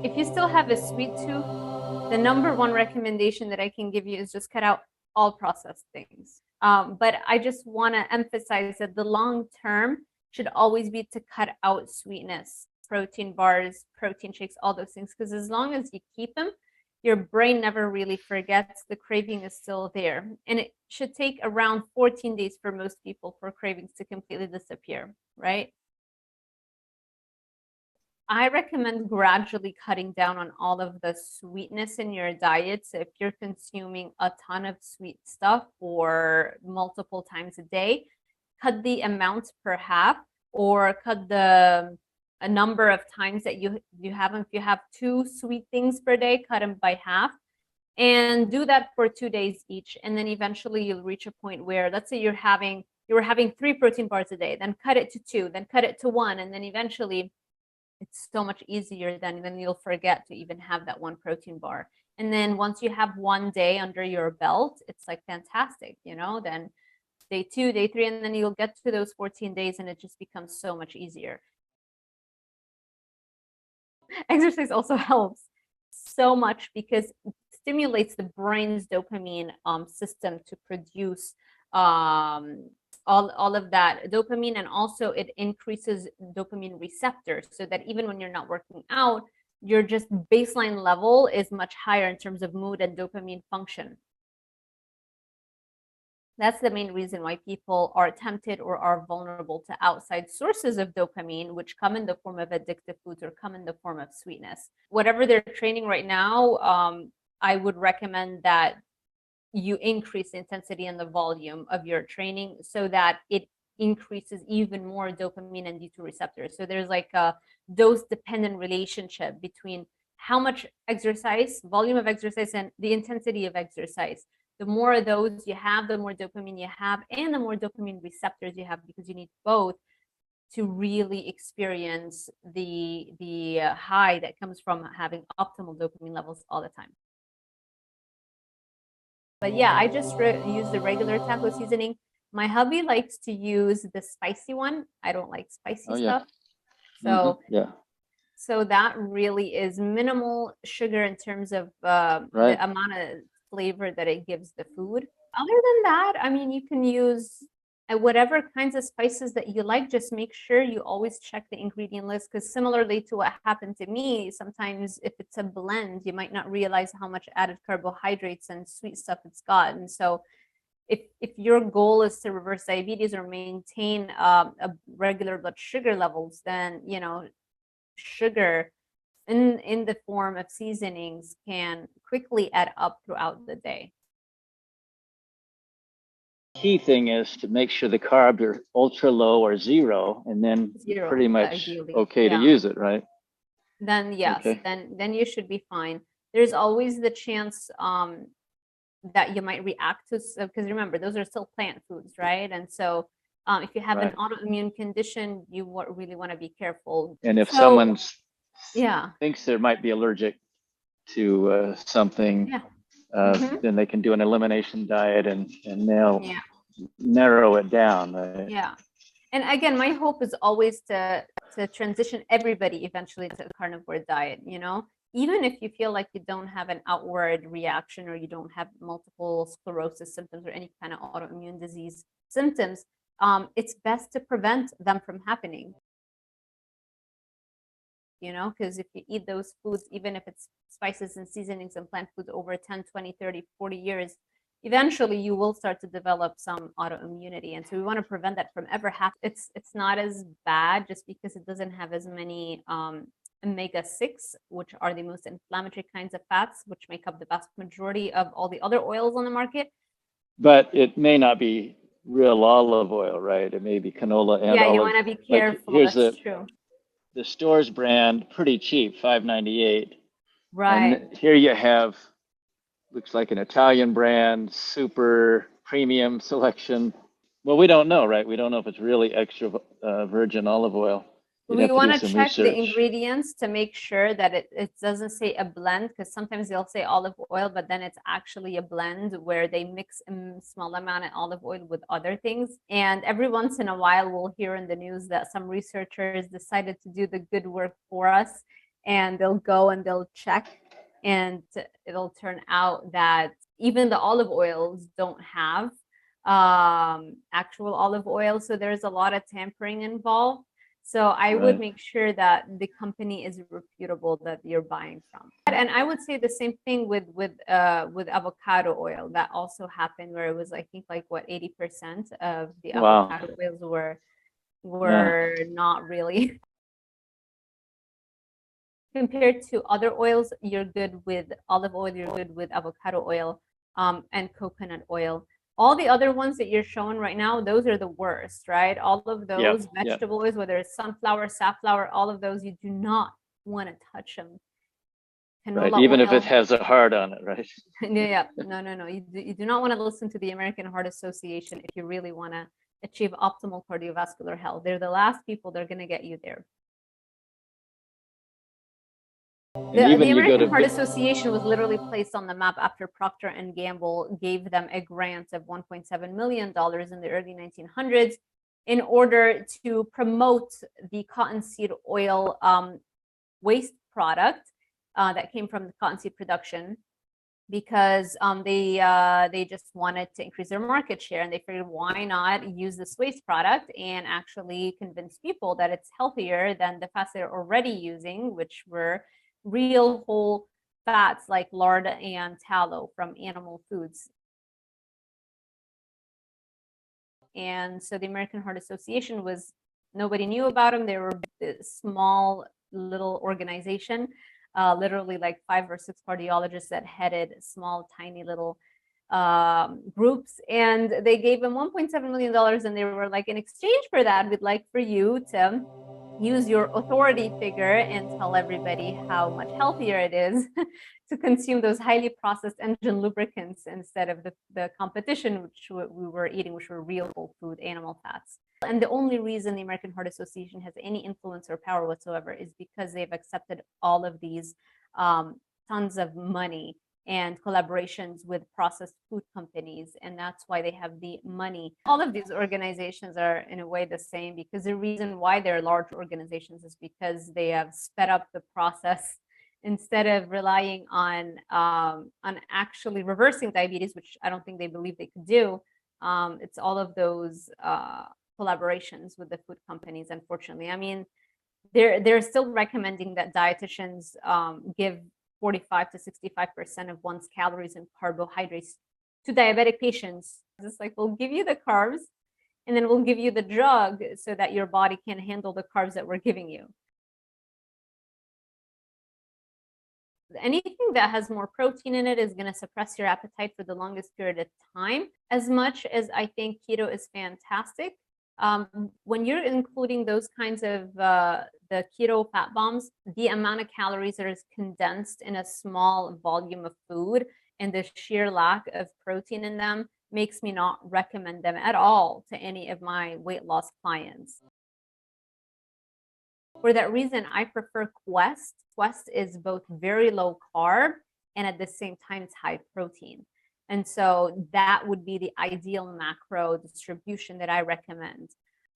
if you still have a sweet tooth, the number one recommendation that I can give you is just cut out all processed things. But I just want to emphasize that the long term should always be to cut out sweetness, protein bars, protein shakes, all those things. Because as long as you keep them, your brain never really forgets. The craving is still there. And it should take around 14 days for most people for cravings to completely disappear, right? I recommend gradually cutting down on all of the sweetness in your diet. So if you're consuming a ton of sweet stuff or multiple times a day, cut the amount per half, or cut the a number of times that you have them. If you have 2 sweet things per day, cut them by half, and do that for 2 days each. And then eventually you'll reach a point where, let's say you were having 3 protein bars a day, then cut it to 2, then cut it to 1, and then eventually it's so much easier. Then you'll forget to even have that 1 protein bar. And then once you have 1 day under your belt, it's like fantastic, then day 2, day 3, and then you'll get to those 14 days and it just becomes so much easier. Exercise also helps so much because it stimulates the brain's dopamine system to produce all of that dopamine, and also it increases dopamine receptors, so that even when you're not working out, your just baseline level is much higher in terms of mood and dopamine function. That's the main reason why people are tempted or are vulnerable to outside sources of dopamine, which come in the form of addictive foods or come in the form of sweetness. Whatever they're training right now, I would recommend that you increase the intensity and the volume of your training so that it increases even more dopamine and D2 receptors. So there's like a dose-dependent relationship between how much exercise, volume of exercise, and the intensity of exercise. The more of those you have, the more dopamine you have, and the more dopamine receptors you have, because you need both to really experience the high that comes from having optimal dopamine levels all the time. But yeah, I just use the regular taco seasoning. My hubby likes to use the spicy one. I don't like spicy stuff. So so that really is minimal sugar in terms of the amount of flavor that it gives the food. Other than that, I mean, you can use whatever kinds of spices that you like. Just make sure you always check the ingredient list, because similarly to what happened to me, sometimes if it's a blend, you might not realize how much added carbohydrates and sweet stuff it's got. And so if your goal is to reverse diabetes or maintain a regular blood sugar levels, then sugar in the form of seasonings can quickly add up throughout the day. Key thing is to make sure the carbs are ultra low or zero, and then pretty much okay to use it, right? Then yes, then you should be fine. There's always the chance that you might react to, because remember, those are still plant foods, right? And so if you have an autoimmune condition, you really want to be careful. And if someone thinks there might be allergic to something, then they can do an elimination diet and they'll narrow it down. Right? Yeah. And again, my hope is always to transition everybody eventually to a carnivore diet, even if you feel like you don't have an outward reaction or you don't have multiple sclerosis symptoms or any kind of autoimmune disease symptoms, it's best to prevent them from happening. Because if you eat those foods, even if it's spices and seasonings and plant foods over 10, 20, 30, 40 years, eventually you will start to develop some autoimmunity. And so we want to prevent that from ever happening. It's not as bad just because it doesn't have as many omega-6, which are the most inflammatory kinds of fats, which make up the vast majority of all the other oils on the market. But it may not be real olive oil, right? It may be canola and olive. You want to be careful. That's true. The store's brand, pretty cheap, $5.98. Right. And here you have, looks like an Italian brand, super premium selection. Well, we don't know, right? We don't know if it's really extra virgin olive oil. We want to check the ingredients to make sure that it doesn't say a blend, because sometimes they'll say olive oil, but then it's actually a blend where they mix a small amount of olive oil with other things. And every once in a while, we'll hear in the news that some researchers decided to do the good work for us and they'll go and they'll check, and it'll turn out that even the olive oils don't have actual olive oil. So there's a lot of tampering involved. So I would make sure that the company is reputable that you're buying from. And I would say the same thing with avocado oil. That also happened, where it was, I think, like what, 80% of the avocado oils were not really. Compared to other oils, you're good with olive oil, you're good with avocado oil, and coconut oil. All the other ones that you're showing right now, those are the worst, right? All of those vegetable oils, whether it's sunflower, safflower, all of those, you do not want to touch them. Right, even if it has a heart on it, right? Yeah, no. You do not want to listen to the American Heart Association if you really want to achieve optimal cardiovascular health. They're the last people that are going to get you there. The American Heart Association was literally placed on the map after Procter & Gamble gave them a grant of $1.7 million in the early 1900s in order to promote the cottonseed oil waste product that came from the cottonseed production, because they just wanted to increase their market share, and they figured, why not use this waste product and actually convince people that it's healthier than the fats they're already using, which were real whole fats like lard and tallow from animal foods. And so the American Heart Association was, nobody knew about them. They were a small little organization, literally like 5 or 6 cardiologists that headed small, tiny little groups. And they gave them $1.7 million. And they were like, in exchange for that, we'd like for you to use your authority figure and tell everybody how much healthier it is to consume those highly processed engine lubricants instead of the competition, which we were eating, which were real whole food animal fats. And the only reason the American Heart Association has any influence or power whatsoever is because they've accepted all of these tons of money and collaborations with processed food companies, and that's why they have the money. All of these organizations are in a way the same, because the reason why they're large organizations is because they have sped up the process instead of relying on actually reversing diabetes, which I don't think they believe they could do. It's all of those collaborations with the food companies, unfortunately. I mean, they're still recommending that dietitians give 45 to 65% of one's calories and carbohydrates to diabetic patients. It's like, we'll give you the carbs and then we'll give you the drug so that your body can handle the carbs that we're giving you. Anything that has more protein in it is going to suppress your appetite for the longest period of time. As much as I think keto is fantastic, when you're including those kinds of the keto fat bombs, the amount of calories that is condensed in a small volume of food and the sheer lack of protein in them makes me not recommend them at all to any of my weight loss clients. For that reason, I prefer Quest. Quest is both very low carb and at the same time it's high protein. And so that would be the ideal macro distribution that I recommend.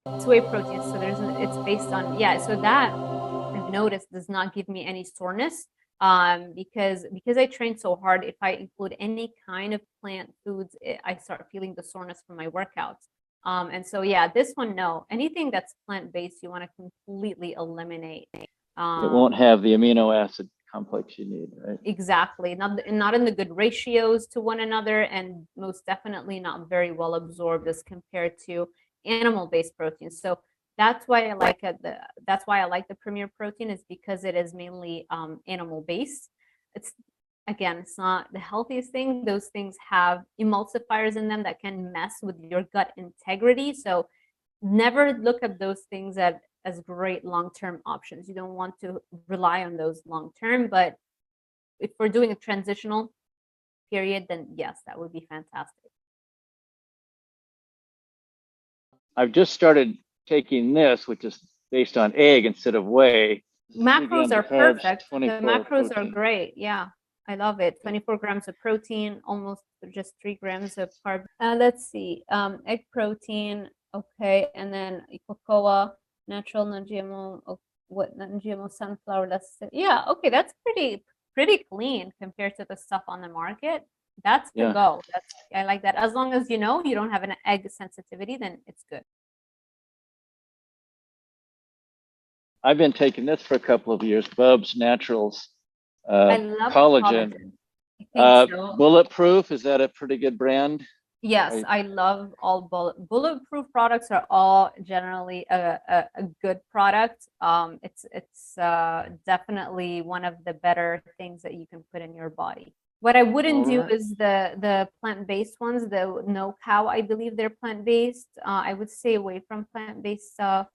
It's whey protein, so it's based on, so that I've noticed does not give me any soreness, because I train so hard. If I include any kind of plant foods, I start feeling the soreness from my workouts. And so, this one, no. Anything that's plant-based, you want to completely eliminate. It won't have the amino acid complex you need, right? Exactly. Not in the good ratios to one another, and most definitely not very well absorbed as compared to animal-based proteins. So that's why I like the Premier protein, is because it is mainly animal-based. It's not the healthiest thing. Those things have emulsifiers in them that can mess with your gut integrity. So never look at those things as great long-term options. You don't want to rely on those long-term, but if we're doing a transitional period, then yes, that would be fantastic. I've just started taking this, which is based on egg instead of whey. Macros are perfect. The macros are great. Yeah, I love it. 24 grams of protein, almost just 3 grams of carb. Let's see. Egg protein. Okay. And then cocoa, natural, non-GMO. what non-GMO sunflower, yeah, okay, that's pretty clean compared to the stuff on the market. That's the go. I like that. As long as you don't have an egg sensitivity, then it's good. I've been taking this for a couple of years, Bub's Naturals I love collagen. I think so. Bulletproof, is that a pretty good brand? Yes, I love all bulletproof products are all generally a good product. It's definitely one of the better things that you can put in your body. What I wouldn't do is the plant-based ones, the no cow, I believe they're plant-based. I would stay away from plant-based stuff.